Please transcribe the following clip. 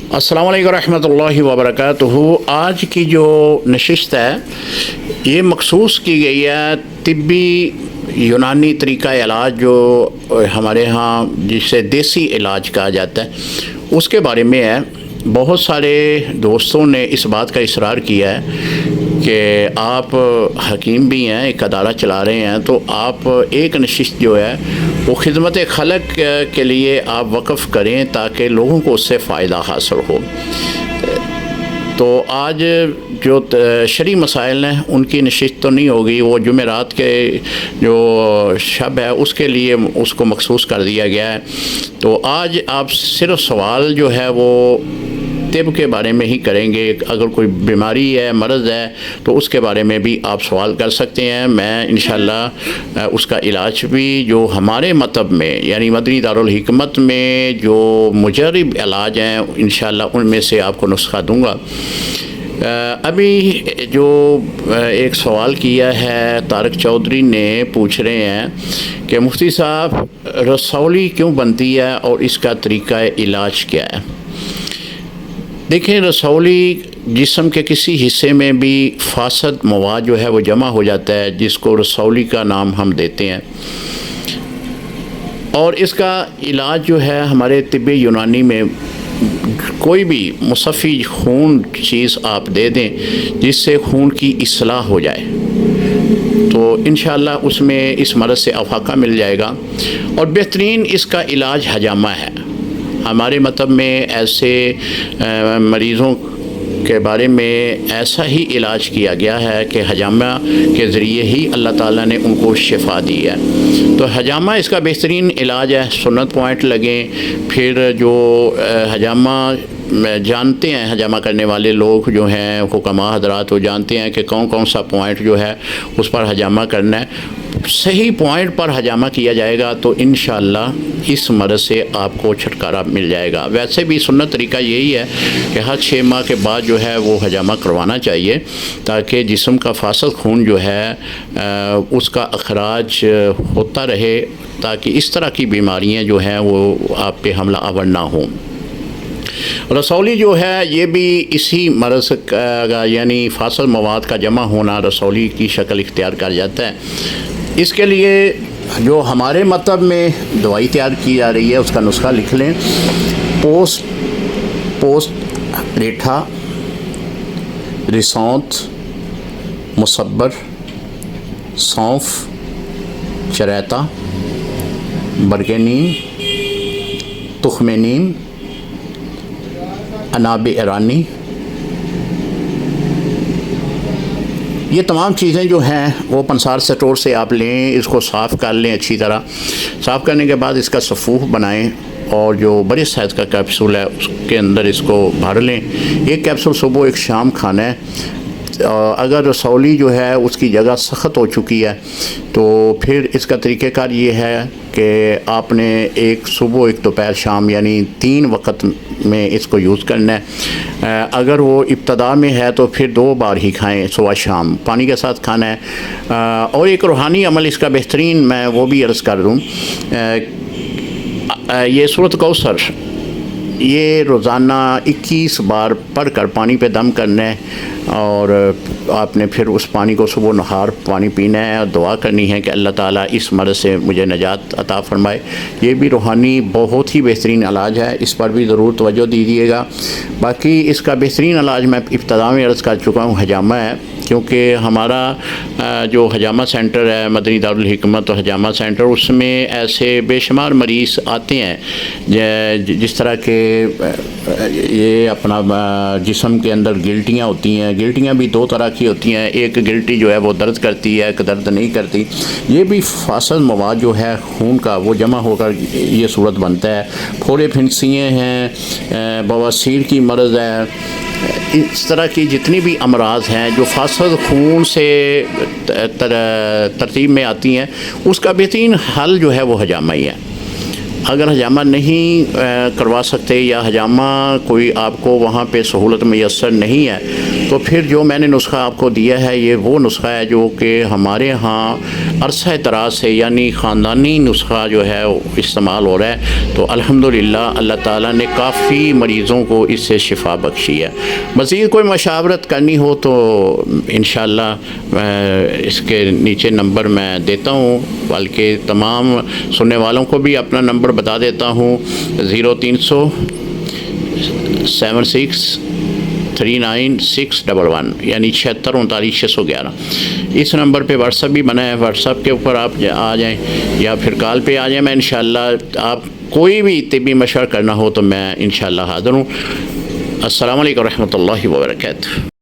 السلام علیکم ورحمۃ اللہ وبرکاتہ۔ آج کی جو نشست ہے یہ مخصوص کی گئی ہے طبی یونانی طریقہ علاج جو ہمارے ہاں جسے دیسی علاج کہا جاتا ہے اس کے بارے میں ہے۔ بہت سارے دوستوں نے اس بات کا اصرار کیا ہے کہ آپ حکیم بھی ہیں، ایک ادارہ چلا رہے ہیں، تو آپ ایک نشست جو ہے وہ خدمت خلق کے لیے آپ وقف کریں تاکہ لوگوں کو اس سے فائدہ حاصل ہو۔ تو آج جو شرعی مسائل ہیں ان کی نشست تو نہیں ہوگی، وہ جمعرات کے جو شب ہے اس کے لیے اس کو مخصوص کر دیا گیا ہے۔ تو آج آپ صرف سوال جو ہے وہ طب کے بارے میں ہی کریں گے۔ اگر کوئی بیماری ہے، مرض ہے، تو اس کے بارے میں بھی آپ سوال کر سکتے ہیں۔ میں انشاءاللہ اس کا علاج بھی جو ہمارے مطلب میں یعنی مدنی دارالحکمت میں جو مجرب علاج ہیں انشاءاللہ ان میں سے آپ کو نسخہ دوں گا۔ ابھی جو ایک سوال کیا ہے طارق چودھری نے، پوچھ رہے ہیں کہ مفتی صاحب رسولی کیوں بنتی ہے اور اس کا طریقہ علاج کیا ہے؟ دیکھیں، رسولی جسم کے کسی حصے میں بھی فاسد مواد جو ہے وہ جمع ہو جاتا ہے، جس کو رسولی کا نام ہم دیتے ہیں، اور اس کا علاج جو ہے ہمارے طب یونانی میں کوئی بھی مصفی خون چیز آپ دے دیں جس سے خون کی اصلاح ہو جائے تو انشاءاللہ اس میں اس مرض سے افاقہ مل جائے گا۔ اور بہترین اس کا علاج حجامہ ہے۔ ہمارے مطلب میں ایسے مریضوں کے بارے میں ایسا ہی علاج کیا گیا ہے کہ حجامہ کے ذریعے ہی اللہ تعالیٰ نے ان کو شفا دی ہے۔ تو حجامہ اس کا بہترین علاج ہے۔ سنت پوائنٹ لگیں، پھر جو حجامہ جانتے ہیں، حجامہ کرنے والے لوگ جو ہیں حکماء حضرات وہ جانتے ہیں کہ کون کون سا پوائنٹ جو ہے اس پر حجامہ کرنا ہے۔ صحیح پوائنٹ پر حجامہ کیا جائے گا تو انشاءاللہ اس مرض سے آپ کو چھٹکارا مل جائے گا۔ ویسے بھی سنت طریقہ یہی ہے کہ ہر 6 ماہ کے بعد جو ہے وہ حجامہ کروانا چاہیے تاکہ جسم کا فاسد خون جو ہے اس کا اخراج ہوتا رہے، تاکہ اس طرح کی بیماریاں جو ہیں وہ آپ پہ حملہ آور نہ ہوں۔ رسولی جو ہے یہ بھی اسی مرض کا یعنی فاسد مواد کا جمع ہونا رسولی کی شکل اختیار کر جاتا ہے۔ اس کے لیے جو ہمارے مطلب میں دوائی تیار کی جا رہی ہے اس کا نسخہ لکھ لیں۔ پوسٹ ریٹھا، رسونت، مصبر، سونف، چریتا، برگ نیم، تخم نیم، اناب ایرانی، یہ تمام چیزیں جو ہیں وہ پنسار سٹور سے آپ لیں، اس کو صاف کر لیں اچھی طرح۔ صاف کرنے کے بعد اس کا صفوف بنائیں اور جو بڑے سائز کا کیپسول ہے اس کے اندر اس کو بھر لیں۔ ایک کیپسول صبح ایک شام کھانا ہے۔ اگر رسولی جو ہے اس کی جگہ سخت ہو چکی ہے تو پھر اس کا طریقہ کار یہ ہے کہ آپ نے ایک صبح ایک دوپہر شام یعنی 3 وقت میں اس کو یوز کرنا ہے۔ اگر وہ ابتدا میں ہے تو پھر 2 بار ہی کھائیں، صبح شام پانی کے ساتھ کھانا ہے۔ اور ایک روحانی عمل اس کا بہترین میں وہ بھی عرض کر دوں، یہ سورۃ کوثر یہ روزانہ 21 بار پڑھ کر پانی پہ دم کرنا ہے، اور آپ نے پھر اس پانی کو صبح نہار پانی پینا ہے اور دعا کرنی ہے کہ اللہ تعالیٰ اس مرض سے مجھے نجات عطا فرمائے۔ یہ بھی روحانی بہت ہی بہترین علاج ہے، اس پر بھی ضرور توجہ دیجیے گا۔ باقی اس کا بہترین علاج میں ابتدا میں عرض کر چکا ہوں، حجامہ ہے، کیونکہ ہمارا جو حجامہ سینٹر ہے مدنی دارالحکمت اور حجامہ سینٹر، اس میں ایسے بے شمار مریض آتے ہیں جس طرح کے یہ اپنا جسم کے اندر گلٹیاں ہوتی ہیں۔ گلٹیاں بھی 2 طرح کی ہوتی ہیں، ایک گلٹی جو ہے وہ درد کرتی ہے، ایک درد نہیں کرتی۔ یہ بھی فاسد مواد جو ہے خون کا وہ جمع ہو کر یہ صورت بنتا ہے۔ پھوڑے پھنسیاں ہیں، بواسیر کی مرض ہے، اس طرح کی جتنی بھی امراض ہیں جو فاسد خون سے ترتیب میں آتی ہیں، اس کا بہترین حل جو ہے وہ حجامہ ہی ہے۔ اگر حجامہ نہیں کروا سکتے یا حجامہ کوئی آپ کو وہاں پہ سہولت میسر نہیں ہے تو پھر جو میں نے نسخہ آپ کو دیا ہے یہ وہ نسخہ ہے جو کہ ہمارے ہاں عرصہ دراز سے یعنی خاندانی نسخہ جو ہے استعمال ہو رہا ہے. تو الحمدللہ اللہ تعالیٰ نے کافی مریضوں کو اس سے شفا بخشی ہے. مزید کوئی مشاورت کرنی ہو تو انشاءاللہ اس کے نیچے نمبر میں دیتا ہوں، بلکہ تمام سننے والوں کو بھی اپنا نمبر بتا دیتا ہوں 0300 76 39611 یعنی 7639 اس نمبر پہ واٹس ایپ بھی بنا ہے. واٹس ایپ کے اوپر آپ آ جائیں یا پھر کال پہ آ جائیں. میں انشاءاللہ آپ کوئی بھی طبی مشورہ کرنا ہو تو میں انشاءاللہ حاضر ہوں. السلام علیکم ورحمۃ اللہ وبرکاتہ.